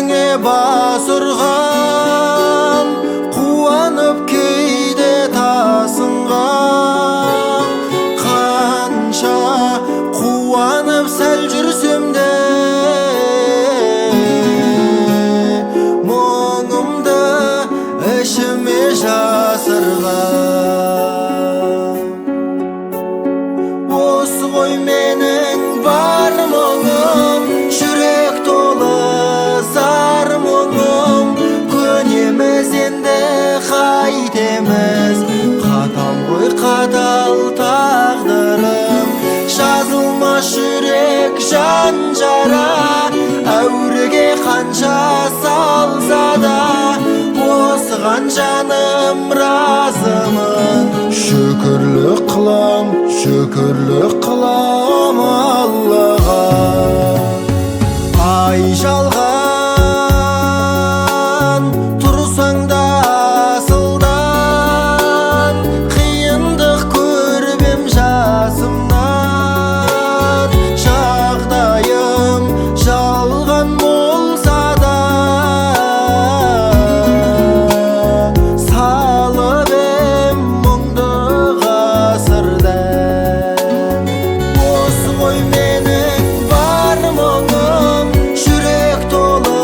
өзіңе бас ұрған, қуанып кейде тасынған. Қанша қуанып сәл жүрсем де, мұңымды ішіме жасырған. Осы ғой менің бар мұңым, жүрек толы зар мұңым. Көнеміз енді қайтеміз, қатал ғой қатал тағдырым. Жазылмас жүрек жан жара, әуреге қанша салса да, осыған жаным разымын. Шүкірлік қылам, шүкірлік қылам Аллаға. Ай жалған тұрсаң да асылдан, қиындық көріп ем жасымнан. Жағдайым жалған болса да, салып ем мұңды ғасырдан. Осы ғой менің бар мұңым, жүрек толы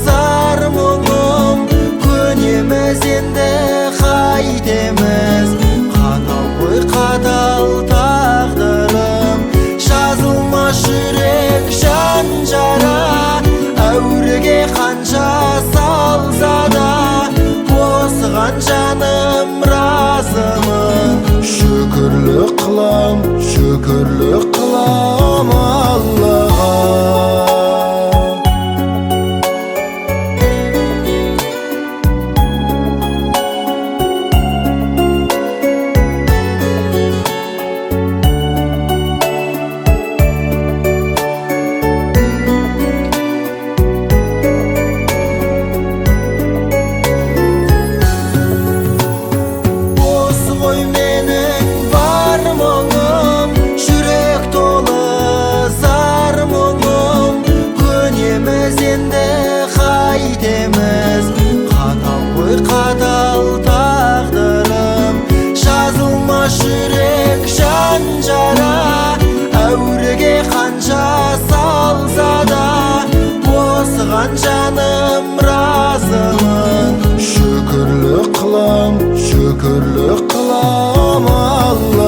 зар мұңым. Көнеміз енді қайтеміз, қатал ғой қатал тағдырым. Жазылмас жүрек жан жара, әуреге қанша салса да, осыған жаным разымын. Шүкірлік қылам, шүкірлік қылам Аллаға. Осы ғой менің бар мұңым, жүрек толы зар мұңым. Көнеміз енді қайтеміз, қатал ғой қатал тағдырым. Жазылмас жүрек жан жара, әуреге қанша салса да, осыған жаным разымын. Шүкірлік қылам, шүкірлік қылам Алла.